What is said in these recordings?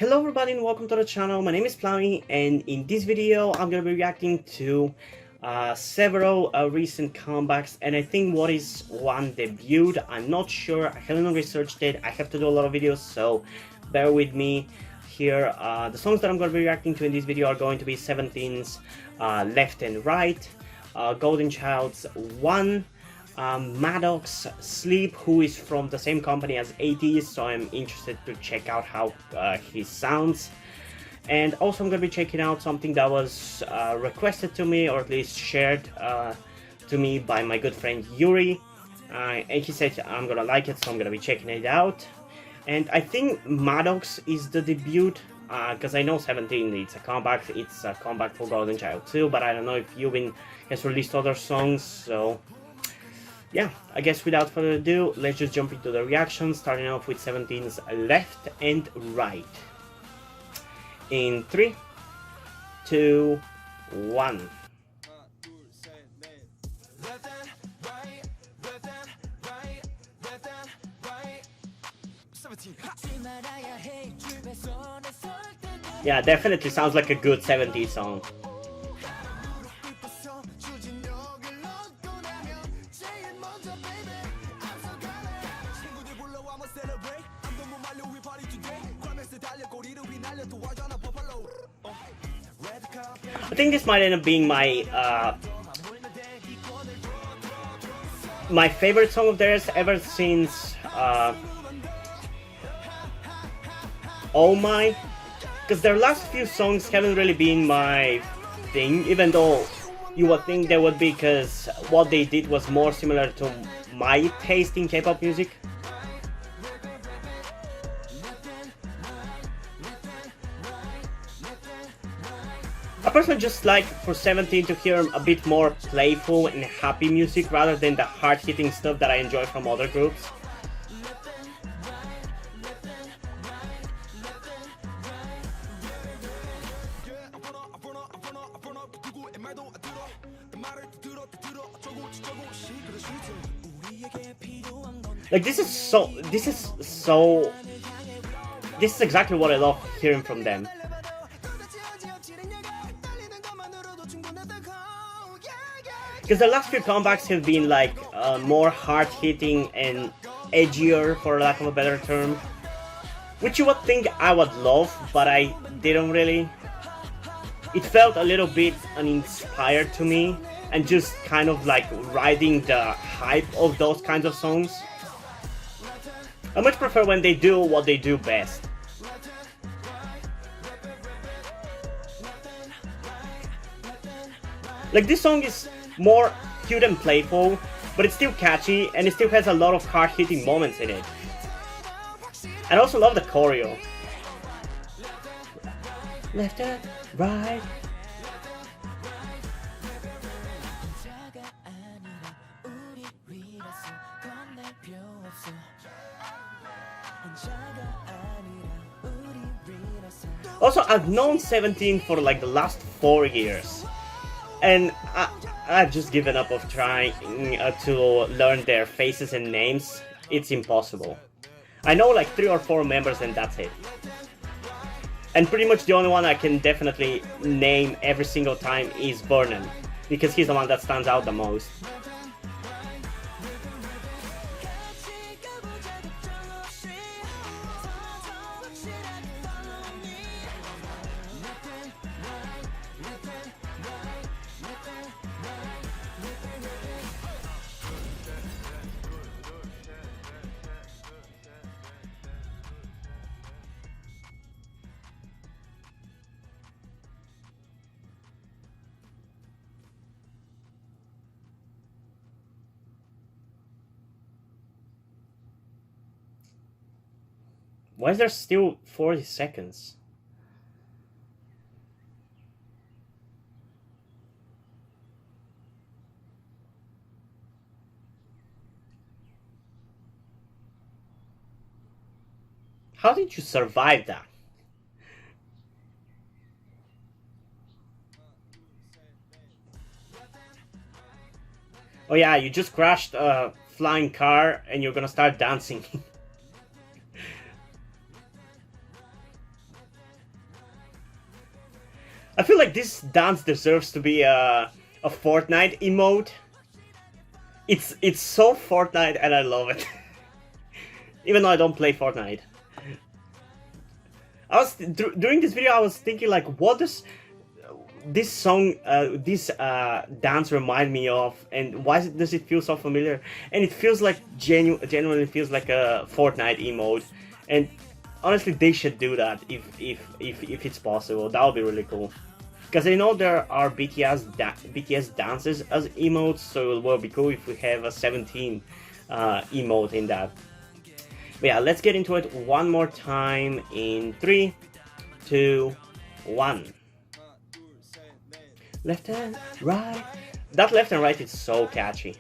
Hello everybody and welcome to the channel. My name is Plowny, and in this video I'm going to be reacting to several recent comebacks, and I think what is one debuted. I'm not sure, I haven't researched it, I have to do a lot of videos, so bear with me here. The songs that I'm going to be reacting to in this video are going to be Seventeen's Left and Right, Golden Child's One, Maddo-Sleep, who is from the same company as 80s, so I'm interested to check out how he sounds. And also I'm going to be checking out something that was requested to me, or at least shared to me by my good friend Yuri, and he said I'm gonna like it, so I'm gonna be checking it out. And I think Maddox is the debut, because I know 17 it's a comeback for Golden Child too, but I don't know if Yubin has released other songs, so yeah, I guess without further ado, let's just jump into the reaction, starting off with 17's Left and Right. In 3, 2, 1. Yeah, definitely sounds like a good 70s song. I think this might end up being my my favorite song of theirs ever since Oh My, because their last few songs haven't really been my thing, even though you would think they would be, because what they did was more similar to my taste in K-pop music. I personally just like for 17 to hear a bit more playful and happy music rather than the hard-hitting stuff that I enjoy from other groups. Like this is exactly what I love hearing from them. Because the last few comebacks have been like more hard-hitting and edgier, for lack of a better term, which you would think I would love, but I didn't really. It felt a little bit uninspired to me, and just kind of like riding the hype of those kinds of songs. I much prefer when they do what they do best. Like this song is more cute and playful, but it's still catchy, and it still has a lot of hard-hitting moments in it. And I also love the choreo. Left and right. Also, I've known 17 for like the last 4 years, and I've just given up of trying to learn their faces and names. It's impossible. I know like 3 or 4 members, and that's it. And pretty much the only one I can definitely name every single time is Vernon, because he's the one that stands out the most. Why is there still 40 seconds? How did you survive that? Oh yeah, you just crashed a flying car and you're gonna start dancing. I feel like this dance deserves to be a Fortnite emote. It's so Fortnite and I love it. Even though I don't play Fortnite. During this video I was thinking like, what does this song, this dance remind me of, and why does it feel so familiar? And it feels like genuinely feels like a Fortnite emote. And honestly, they should do that if it's possible. That would be really cool. Because I know there are BTS dances as emotes, so it will be cool if we have a 17 emote in that. But yeah, let's get into it one more time in 3, 2, 1. Left and right. That left and right is so catchy.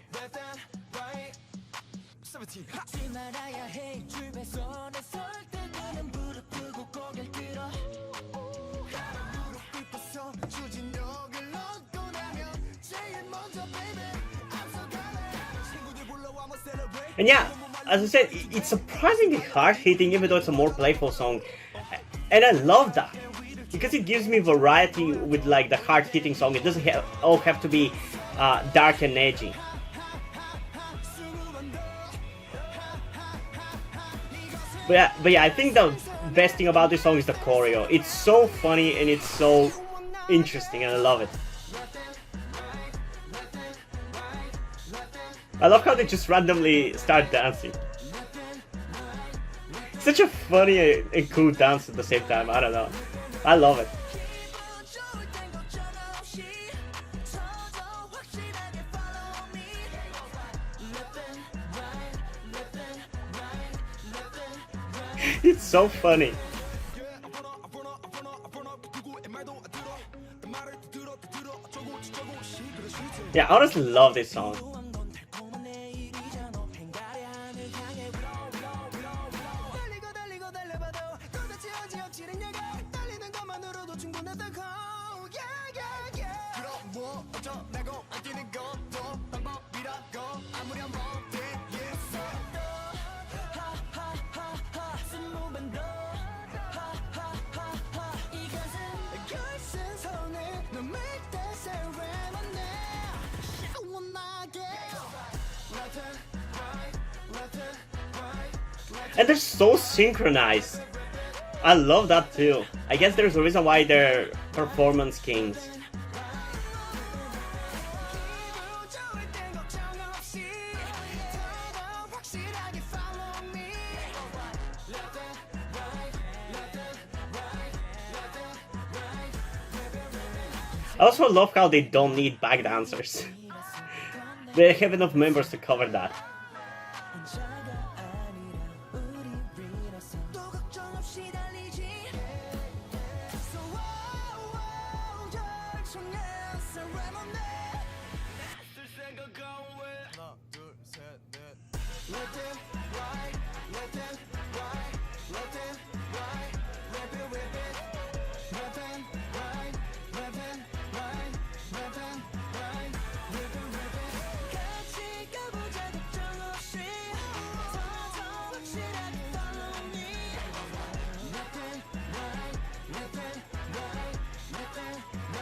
And yeah, as I said, it's surprisingly hard-hitting even though it's a more playful song. And I love that. Because it gives me variety with like the hard-hitting song. It doesn't all have to be dark and edgy. But yeah, I think the best thing about this song is the choreo. It's so funny and it's so interesting and I love it. I love how they just randomly start dancing. Such a funny and cool dance at the same time, I don't know. I love it. It's so funny. Yeah, I honestly love this song. And they're so synchronized. I love that too. I guess there's a reason why they're performance kings. I also love how they don't need back dancers. They have enough members to cover that.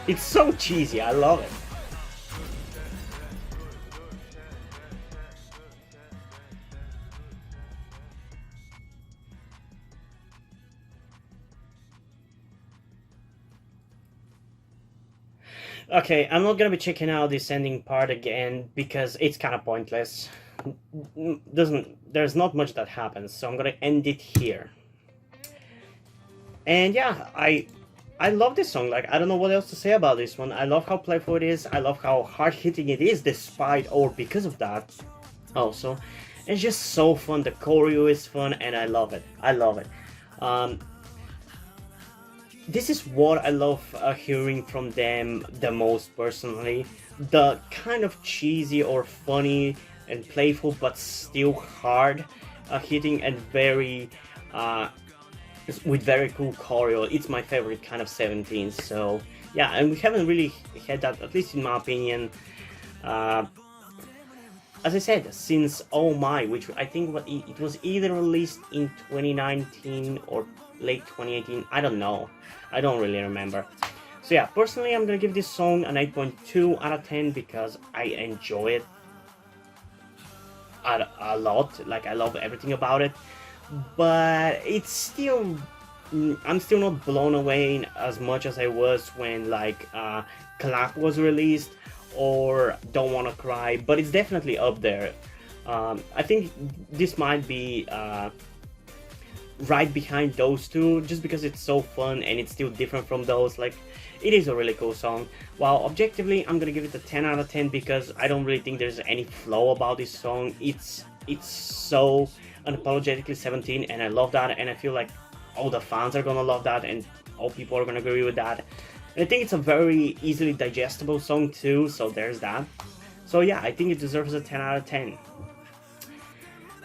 It's so cheesy, I love it. Okay, I'm not gonna be checking out this ending part again because it's kind of pointless. There's not much that happens, so I'm gonna end it here. And yeah, I love this song. Like, I don't know what else to say about this one. I love how playful it is. I love how hard-hitting it is despite or because of that also. It's just so fun. The choreo is fun and I love it. I love it. This is what I love hearing from them the most personally. The kind of cheesy or funny and playful but still hard hitting and very with very cool choreo. It's my favorite kind of 17, so yeah, and we haven't really had that, at least in my opinion, as I said, since Oh My, which I think it was either released in 2019 or late 2018, I don't know, I don't really remember. So yeah, personally I'm gonna give this song an 8.2 out of 10 because I enjoy it a lot. Like, I love everything about it, but it's still, I'm still not blown away as much as I was when like Kpop was released, or Don't Wanna Cry, but it's definitely up there. I think this might be right behind those two, just because it's so fun and it's still different from those. Like, it is a really cool song. While objectively I'm gonna give it a 10 out of 10 because I don't really think there's any flaw about this song. It's so unapologetically 17, and I love that, and I feel like all the fans are gonna love that, and all people are gonna agree with that. And I think it's a very easily digestible song too, so there's that. So yeah, I think it deserves a 10 out of 10.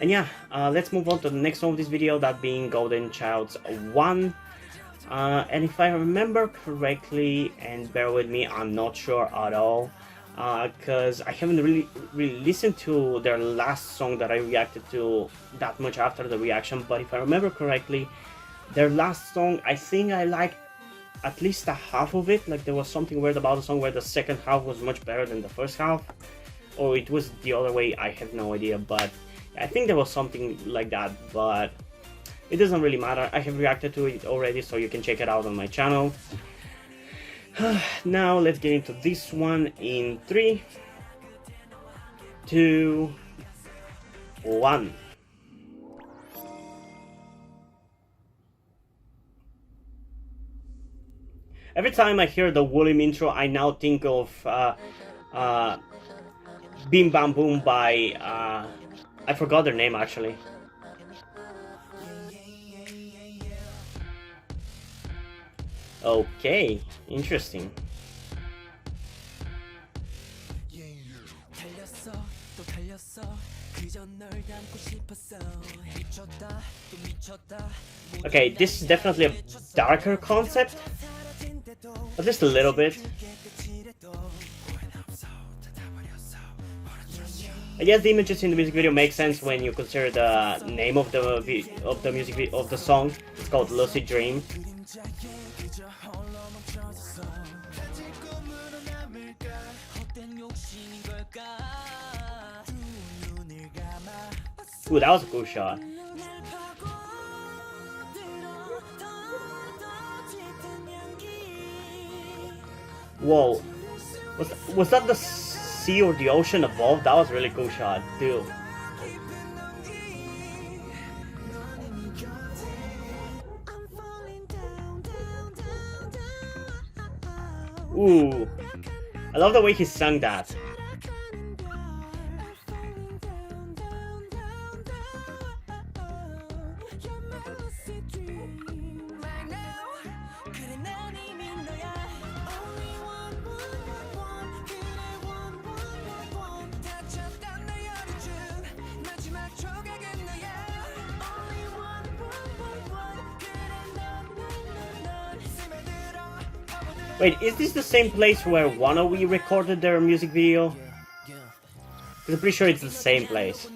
And yeah, let's move on to the next one of this video, that being Golden Child's 1. And if I remember correctly, and bear with me, I'm not sure at all, because I haven't really listened to their last song that I reacted to that much after the reaction, but if I remember correctly, their last song, I think I liked at least a half of it. Like, there was something weird about the song where the second half was much better than the first half, or it was the other way, I have no idea, but I think there was something like that, but it doesn't really matter. I have reacted to it already, so you can check it out on my channel. Now let's get into this one in 3, 2, 1. Every time I hear the Woollim intro, I now think of Bim Bam Boom by I forgot their name actually. Okay, interesting. Okay, this is definitely a darker concept, but just a little bit. I guess the images in the music video make sense when you consider the name of the music of the song. It's called Lucid Dream. Ooh, that was a cool shot. Whoa, was that the sea or the ocean above? That was a really cool shot too. Ooh, I love the way he sang that. Wait, is this the same place where Wanna We recorded their music video? Because I'm pretty sure it's the same place.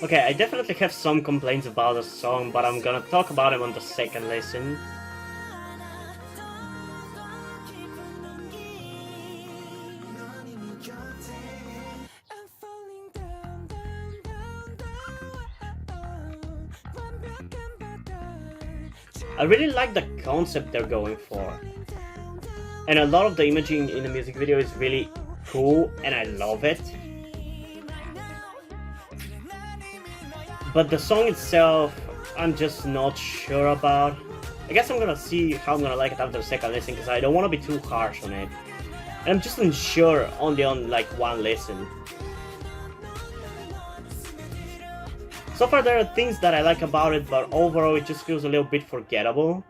Okay, I definitely have some complaints about the song, but I'm gonna talk about them on the second listen. I really like the concept they're going for, and a lot of the imaging in the music video is really cool, and I love it. But the song itself, I'm just not sure about. I guess I'm gonna see how I'm gonna like it after the second listen, because I don't want to be too harsh on it. And I'm just unsure only on like one listen. So far there are things that I like about it, but overall it just feels a little bit forgettable.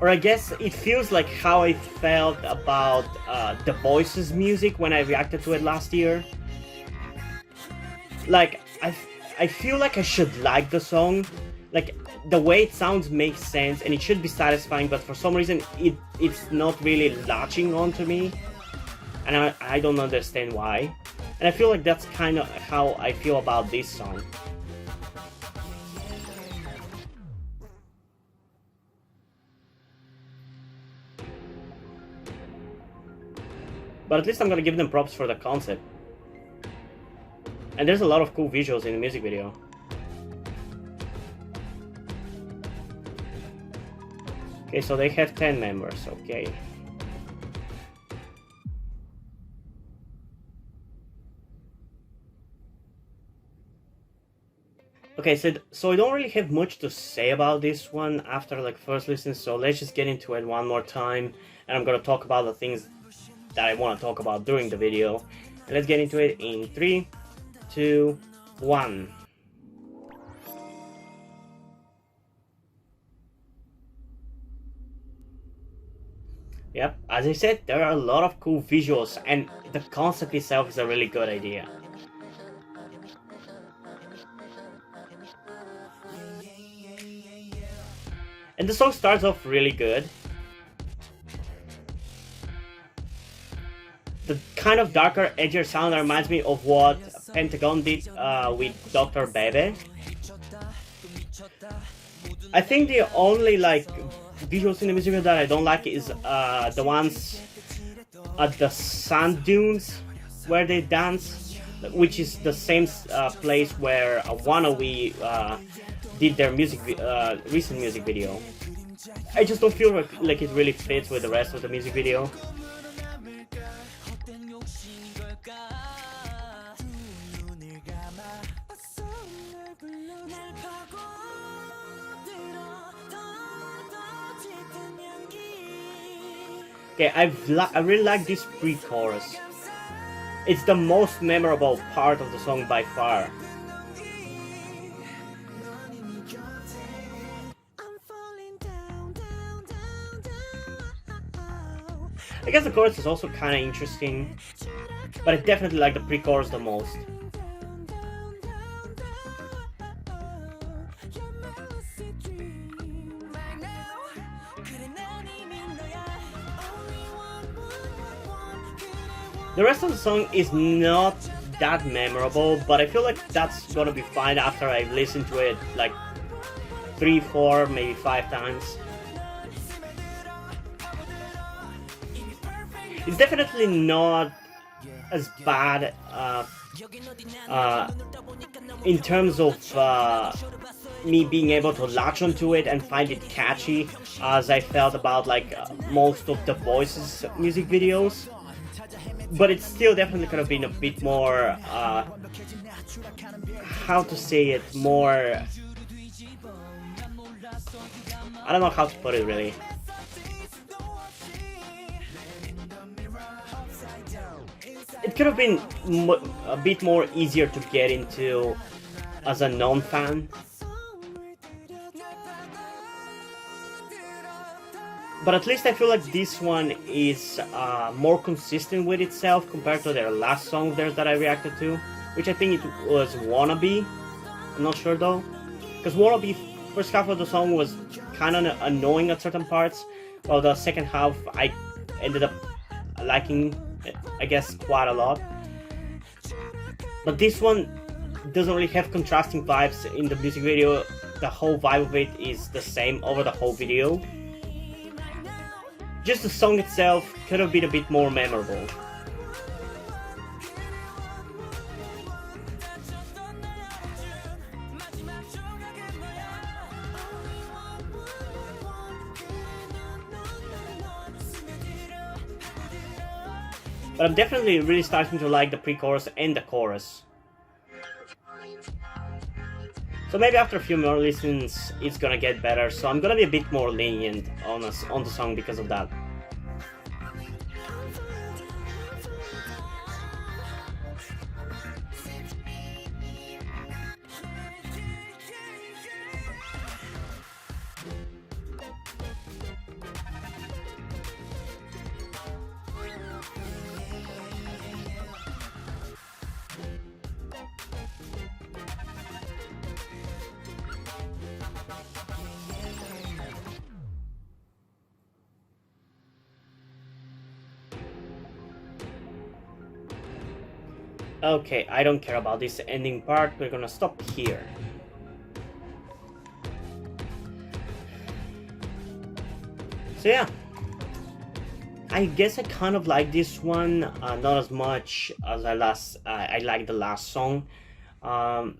Or I guess it feels like how I felt about The Voice's music when I reacted to it last year. Like, I feel like I should like the song. Like, the way it sounds makes sense and it should be satisfying, but for some reason it's not really latching onto me. And I don't understand why. And I feel like that's kind of how I feel about this song. But at least I'm gonna give them props for the concept. And there's a lot of cool visuals in the music video. Okay, so they have 10 members, okay. Okay, so I don't really have much to say about this one after like first listen, so let's just get into it one more time. And I'm gonna talk about the things that I want to talk about during the video. And let's get into it in 3, 2, 1. Yep, as I said, there are a lot of cool visuals and the concept itself is a really good idea. And the song starts off really good. The kind of darker, edgier sound reminds me of what Pentagon did with Dr. Bebe. I think the only like visuals in the music video that I don't like is the ones at the sand dunes where they dance, which is the same place where Wannabe did their recent music video. I just don't feel like it really fits with the rest of the music video. Okay, I really like this pre-chorus. It's the most memorable part of the song by far. I guess the chorus is also kind of interesting, but I definitely like the pre-chorus the most. The rest of the song is not that memorable, but I feel like that's gonna be fine after I've listened to it like 3, 4, maybe 5 times. It's definitely not as bad in terms of me being able to latch onto it and find it catchy as I felt about like most of The Voice's music videos. But it's still definitely could have been a bit more, how to say it, more, I don't know how to put it really. It could have been a bit more easier to get into as a non-fan. But at least I feel like this one is more consistent with itself compared to their last song of theirs that I reacted to, which I think it was Wannabe. I'm not sure though, because Wannabe, first half of the song was kind of annoying at certain parts, while the second half I ended up liking, I guess, quite a lot. But this one doesn't really have contrasting vibes in the music video. The whole vibe of it is the same over the whole video. Just the song itself could have been a bit more memorable. But I'm definitely really starting to like the pre-chorus and the chorus. So maybe after a few more listens, it's gonna get better. So I'm gonna be a bit more lenient on the song because of that. Okay, I don't care about this ending part. We're gonna stop here. So yeah, I guess I kind of like this one, not as much as I like the last song. I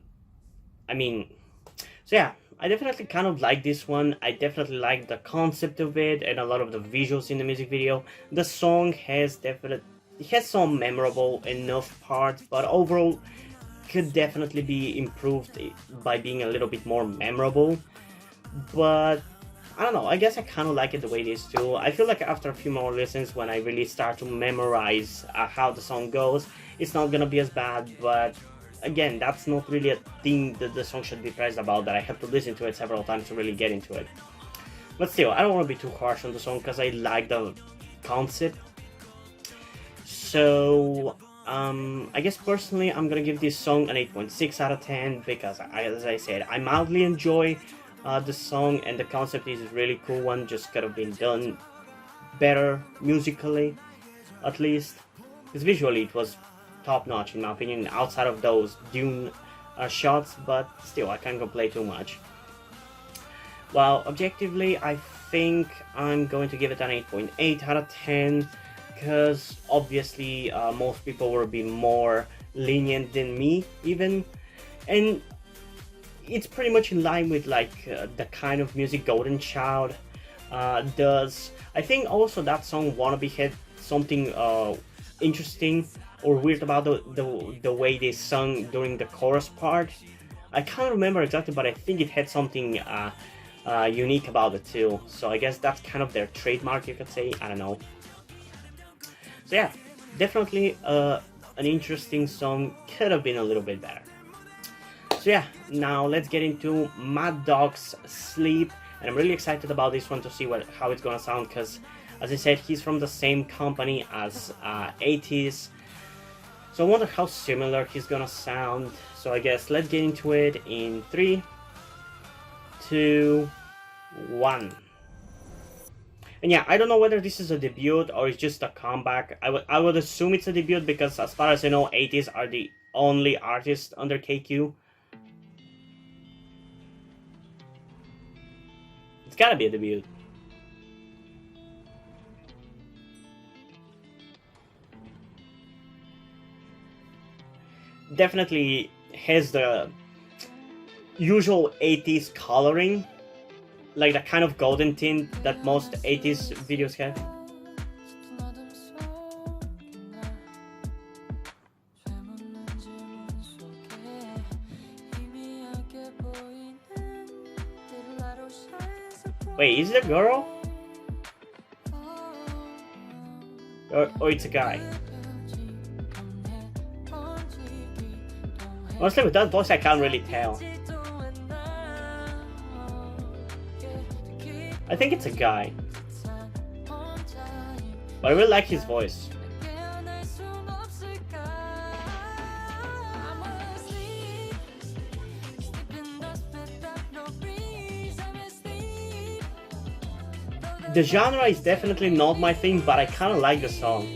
mean, so yeah, I definitely kind of like this one. I definitely like the concept of it and a lot of the visuals in the music video. The song has it has some memorable enough parts, but overall could definitely be improved by being a little bit more memorable. But I don't know, I guess I kind of like it the way it is too. I feel like after a few more listens, when I really start to memorize how the song goes, it's not gonna be as bad. But again, that's not really a thing that the song should be praised about, that I have to listen to it several times to really get into it. But still, I don't want to be too harsh on the song because I like the concept. So I guess personally I'm gonna give this song an 8.6 out of 10 because as I said, I mildly enjoy the song, and the concept is a really cool one. Just could have been done better musically, at least, because visually it was top notch in my opinion, outside of those Dune shots, but still I can't complain too much. Well, objectively I think I'm going to give it an 8.8 out of 10 because obviously most people will be more lenient than me even, and it's pretty much in line with like the kind of music Golden Child does. I think also that song Wannabe had something interesting or weird about the way they sung during the chorus part. I can't remember exactly, but I think it had something unique about it too. So I guess that's kind of their trademark, you could say. I don't know. So yeah, definitely an interesting song. Could have been a little bit better. So yeah, now let's get into Maddo-Sleep, and I'm really excited about this one to see how it's gonna sound, because as I said, he's from the same company as 80s, so I wonder how similar he's gonna sound. So I guess let's get into it in 3, 2, 1. And yeah, I don't know whether this is a debut or it's just a comeback. I would assume it's a debut because as far as I know, 80s are the only artists under KQ. It's gotta be a debut. Definitely has the usual 80s coloring, like the kind of golden tint that most 80s videos have. Wait, is it a girl? Or it's a guy? Honestly, with that voice I can't really tell. I think it's a guy. But I really like his voice. The genre is definitely not my thing, but I kinda like the song.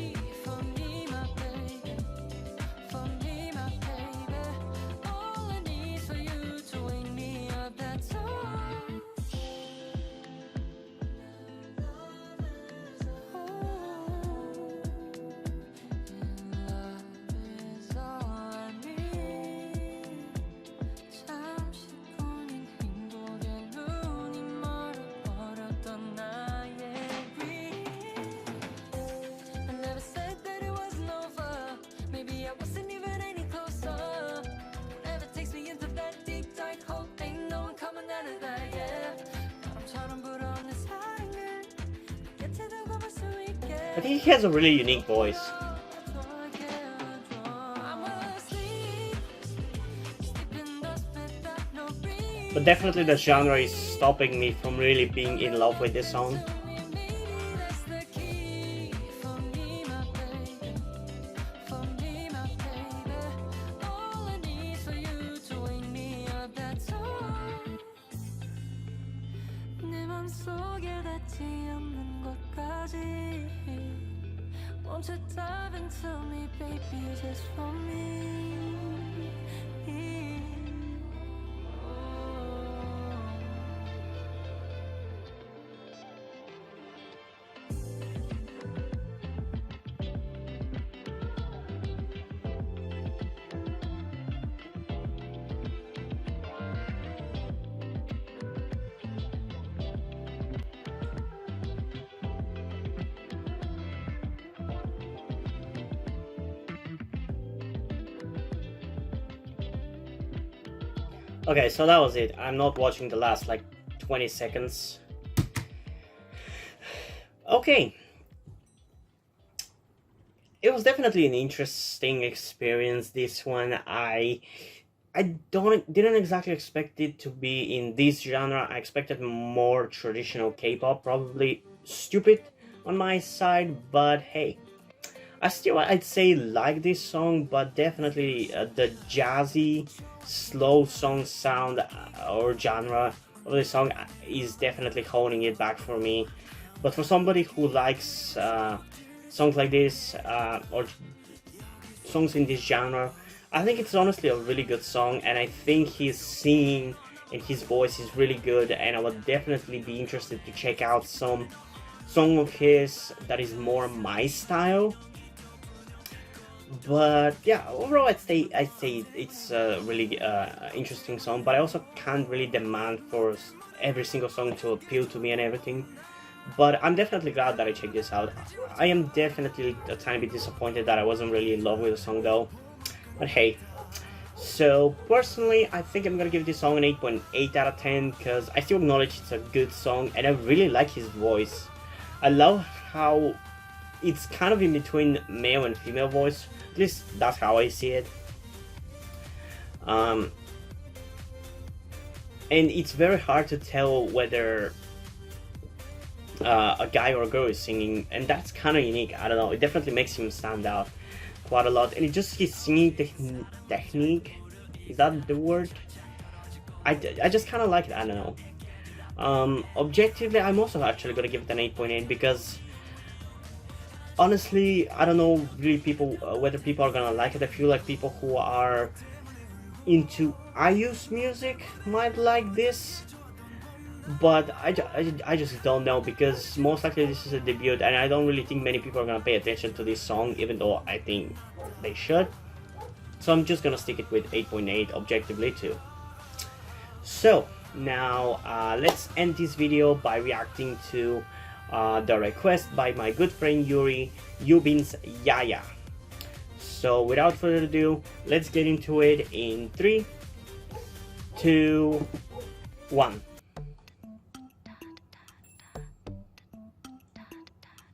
I think he has a really unique voice. But definitely the genre is stopping me from really being in love with this song. Won't you dive into me, baby, just for me? Okay, so that was it. I'm not watching the last like 20 seconds. Okay. It was definitely an interesting experience, this one. I didn't exactly expect it to be in this genre. I expected more traditional K-pop, probably stupid on my side, but hey, I'd say like this song, but definitely the jazzy, slow song sound or genre of the song is definitely holding it back for me. But for somebody who likes songs like this or songs in this genre, I think it's honestly a really good song, and I think his singing and his voice is really good, and I would definitely be interested to check out some song of his that is more my style. But yeah, overall I'd say it's a really interesting song, but I also can't really demand for every single song to appeal to me and everything. But I'm definitely glad that I checked this out. I am definitely a tiny bit disappointed that I wasn't really in love with the song though. But hey, so personally I think I'm gonna give this song an 8.8 out of 10 because I still acknowledge it's a good song and I really like his voice. I love how it's kind of in between male and female voice. At least that's how I see it. And it's very hard to tell whether a guy or a girl is singing, and that's kind of unique. I don't know, it definitely makes him stand out quite a lot, and it just his singing technique, is that the word? I just kind of like it. I don't know. Objectively, I'm also actually gonna give it an 8.8 because honestly, I don't know really whether people are gonna like it. I feel like people who are into IU's music might like this, but I just don't know, because most likely this is a debut and I don't really think many people are gonna pay attention to this song, even though I think they should. So I'm just gonna stick it with 8.8 objectively too. So now let's end this video by reacting to the request by my good friend Yuri, Yubin-Yaya. So without further ado, let's get into it in 3, 2, 1.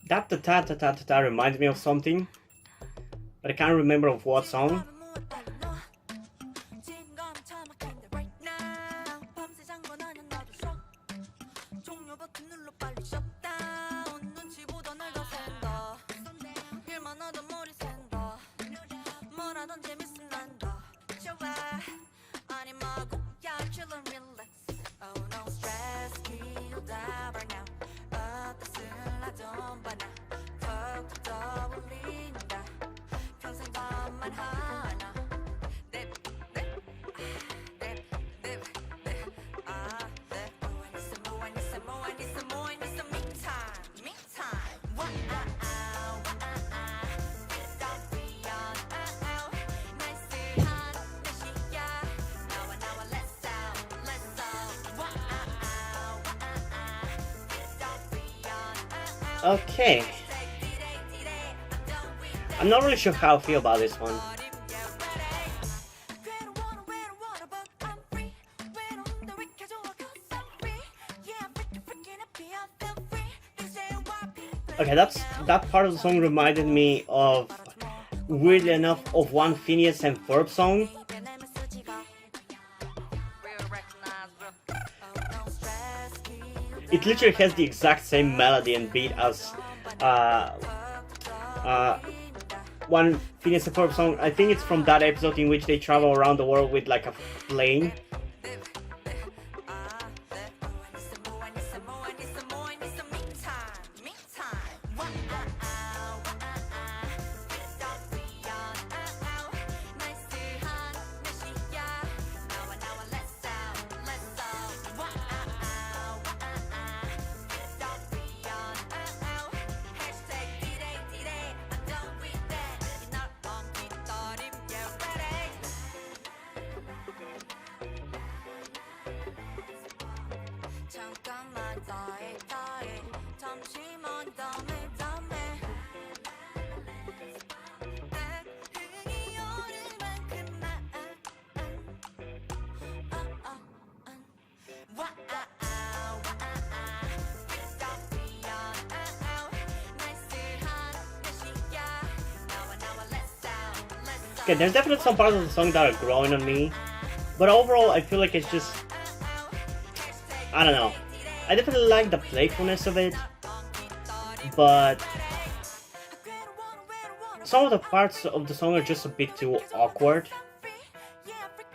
That ta ta ta ta ta ta reminds me of something, but I can't remember of what song. Okay, I'm not really sure how I feel about this one. Okay, that part of the song reminded me of, weirdly enough, of one Phineas and Ferb song. It literally has the exact same melody and beat as one Phineas and Ferb song. I think it's from that episode in which they travel around the world with like a plane. Okay, there's definitely some parts of the song that are growing on me, but overall I feel like it's just, I don't know. I definitely like the playfulness of it, but some of the parts of the song are just a bit too awkward.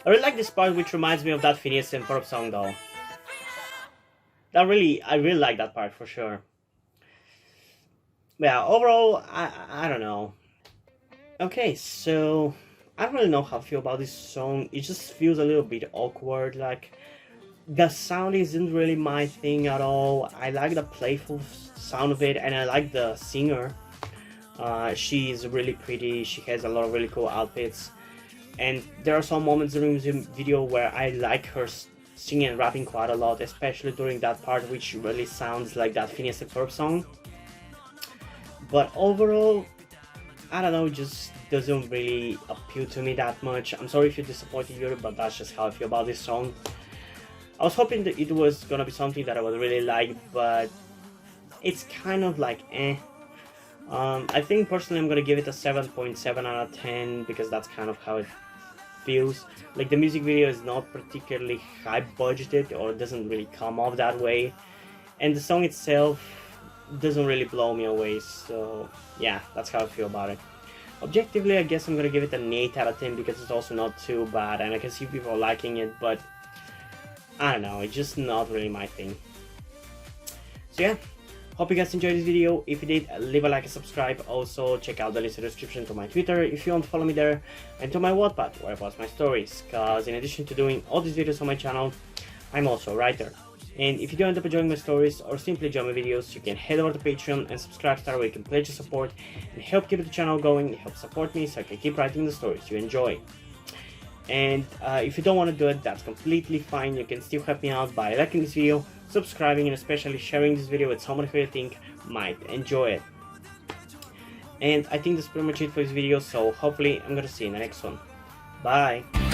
I really like this part, which reminds me of that Phineas and Ferb song though. I really like that part for sure. But yeah, overall, I don't know. Okay, so I don't really know how I feel about this song. It just feels a little bit awkward. Like the sound isn't really my thing at all. I like the playful sound of it, and I like the singer. She's really pretty. She has a lot of really cool outfits, and there are some moments during the video where I like her singing and rapping quite a lot, especially during that part, which really sounds like that Phineas and Ferb song. But overall, I don't know, it just doesn't really appeal to me that much. I'm sorry if you're disappointed, Yuri, but that's just how I feel about this song. I was hoping that it was gonna be something that I would really like, but it's kind of like eh. I think personally I'm gonna give it a 7.7 out of 10 because that's kind of how it feels. Like the music video is not particularly high budgeted, or doesn't really come off that way, and the song itself doesn't really blow me away. So yeah, that's how I feel about it. Objectively, I guess I'm gonna give it an 8 out of 10 because it's also not too bad, and I can see people liking it, but I don't know, it's just not really my thing. So yeah, hope you guys enjoyed this video. If you did, leave a like and subscribe. Also, check out the list in the description to my Twitter if you want to follow me there, and to my Wattpad where I post my stories, cause in addition to doing all these videos on my channel, I'm also a writer. And if you do end up enjoying my stories or simply enjoy my videos, you can head over to Patreon and subscribe there where you can pledge your support and help keep the channel going, help support me so I can keep writing the stories you enjoy. And if you don't want to do it, that's completely fine. You can still help me out by liking this video, subscribing, and especially sharing this video with someone who you think might enjoy it. And I think that's pretty much it for this video, so hopefully I'm gonna see you in the next one. Bye!